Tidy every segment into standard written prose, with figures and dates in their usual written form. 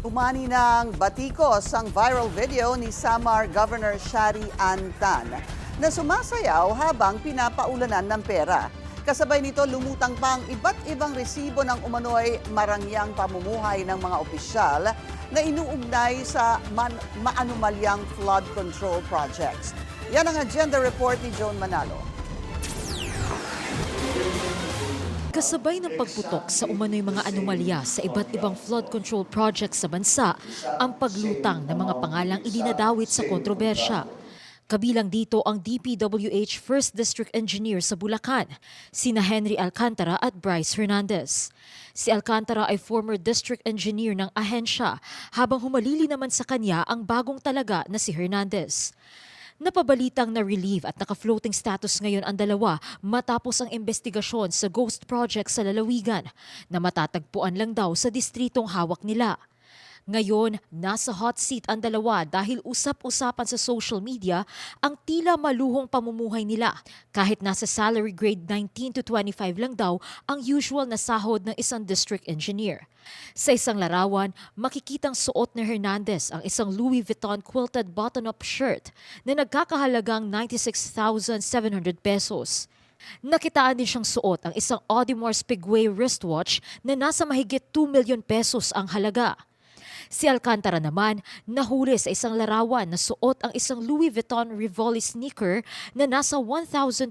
Umani ng batikos ang viral video ni Samar Governor Shari Antan na sumasayaw habang pinapaulanan ng pera. Kasabay nito lumutang pa ang iba't ibang resibo ng umano'y marangyang pamumuhay ng mga opisyal na inuugnay sa maanumalyang flood control projects. Yan ang agenda report ni Joan Manalo. Kasabay ng pagputok sa umano'y mga anomalya sa iba't ibang flood control projects sa bansa, ang paglutang ng mga pangalang idinadawit sa kontrobersya. Kabilang dito ang DPWH First District Engineer sa Bulacan, sina Henry Alcantara at Bryce Hernandez. Si Alcantara ay former district engineer ng ahensya, habang humalili naman sa kanya ang bagong talaga na si Hernandez. Napabalitang na-relieve at naka-floating status ngayon ang dalawa matapos ang investigasyon sa ghost project sa lalawigan na matatagpuan lang daw sa distritong hawak nila. Ngayon, nasa hot seat ang dalawa dahil usap-usapan sa social media ang tila maluhong pamumuhay nila kahit nasa salary grade 19 to 25 lang daw ang usual na sahod ng isang district engineer. Sa isang larawan, makikitang suot ni Hernandez ang isang Louis Vuitton quilted button-up shirt na nagkakahalagang 96,700 pesos. Nakitaan din siyang suot ang isang Audemars Piguet wristwatch na nasa mahigit 2 million pesos ang halaga. Si Alcantara naman nahuli sa isang larawan na suot ang isang Louis Vuitton Rivoli sneaker na nasa $1,258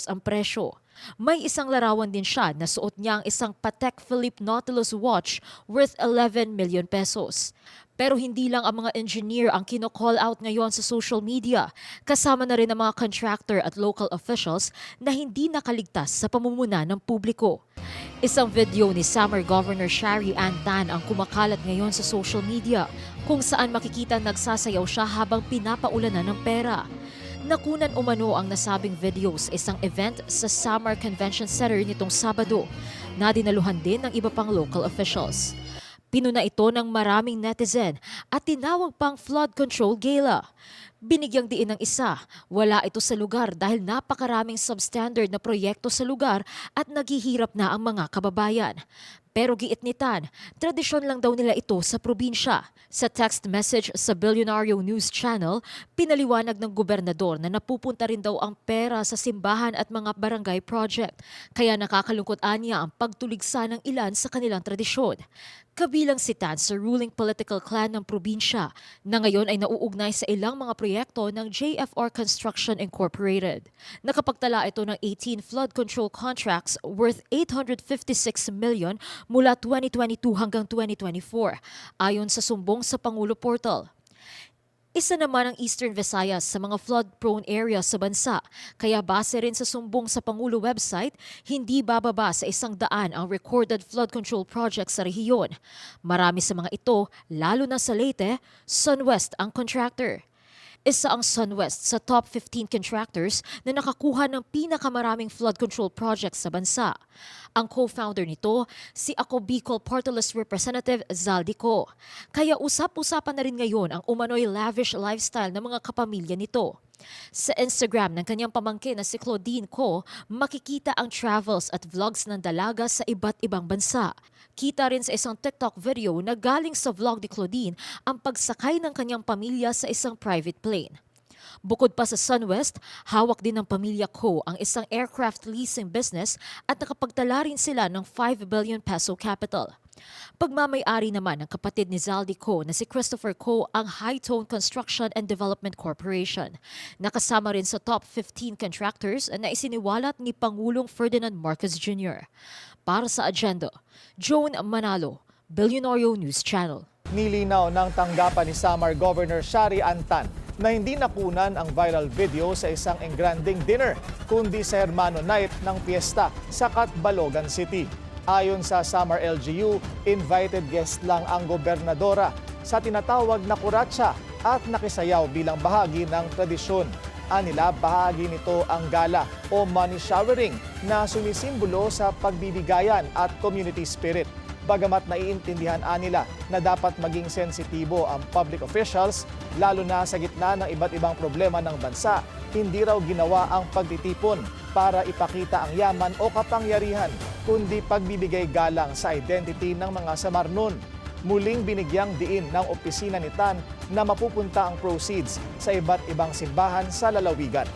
ang presyo. May isang larawan din siya na suot niya ang isang Patek Philippe Nautilus watch worth 11 million pesos. Pero hindi lang ang mga engineer ang kino-call out ngayon sa social media. Kasama na rin ang mga contractor at local officials na hindi nakaligtas sa pamumuna ng publiko. Isang video ni Samar Governor Shari Antan ang kumakalat ngayon sa social media kung saan makikita nagsasayaw siya habang pinapaulanan ng pera. Nakunan umano ang nasabing video sa isang event sa Samar Convention Center nitong Sabado na dinaluhan din ng iba pang local officials. Pinuna ito ng maraming netizen at tinawag pang flood control gala. Binigyang diin ng isa, wala ito sa lugar dahil napakaraming substandard na proyekto sa lugar at naghihirap na ang mga kababayan. Pero giit ni Tan, tradisyon lang daw nila ito sa probinsya. Sa text message sa Billionario News Channel, pinaliwanag ng gobernador na napupunta rin daw ang pera sa simbahan at mga barangay project. Kaya nakakalungkot anya ang pagtuligsa ng ilan sa kanilang tradisyon. Kabilang si Tan sa ruling political clan ng probinsya na ngayon ay nauugnay sa ilang mga proyekto ng JFR Construction Incorporated. Nakapagtala ito ng 18 flood control contracts worth 856 million mula 2022 hanggang 2024, ayon sa sumbong sa Pangulo Portal. Isa naman ang Eastern Visayas sa mga flood-prone areas sa bansa, kaya base rin sa sumbong sa Pangulo website, hindi bababa sa 100 ang recorded flood control projects sa rehiyon. Marami sa mga ito, lalo na sa Leyte, SunWest ang contractor. Isa ang SunWest sa top 15 contractors na nakakuha ng pinakamaraming flood control projects sa bansa. Ang co-founder nito, si Ako Bicol Party List Representative Zaldico. Kaya usap-usapan na rin ngayon ang umano'y lavish lifestyle ng mga kapamilya nito. Sa Instagram ng kanyang pamangkin na si Claudine Co, makikita ang travels at vlogs ng dalaga sa iba't ibang bansa. Kita rin sa isang TikTok video na galing sa vlog ni Claudine ang pagsakay ng kanyang pamilya sa isang private plane. Bukod pa sa SunWest, hawak din ng pamilya Co ang isang aircraft leasing business at nakapagtala rin sila ng 5 billion peso capital. Pagmamay-ari naman ng kapatid ni Zaldi Co na si Christopher Co ang High Tone Construction and Development Corporation. Nakasama rin sa top 15 contractors na isiniwalat ni Pangulong Ferdinand Marcos Jr. Para sa agenda, Joan Manalo, Billionario News Channel. Nilinaw ng tanggapan ni Samar Governor Shari Antan na hindi nakunan ang viral video sa isang engranding dinner, kundi sa Hermano Night ng piyesta sa Catbalogan City. Ayon sa Samar LGU, invited guest lang ang gobernadora sa tinatawag na kuratsa at nakisayaw bilang bahagi ng tradisyon. Anila, bahagi nito ang gala o money showering na sumisimbolo sa pagbibigayan at community spirit. Bagamat naiintindihan nila na dapat maging sensitibo ang public officials, lalo na sa gitna ng iba't ibang problema ng bansa, hindi raw ginawa ang pagtitipon para ipakita ang yaman o kapangyarihan, kundi pagbibigay galang sa identity ng mga Samarnon. muling binigyang diin ng opisina ni Tan na mapupunta ang proceeds sa iba't ibang simbahan sa lalawigan.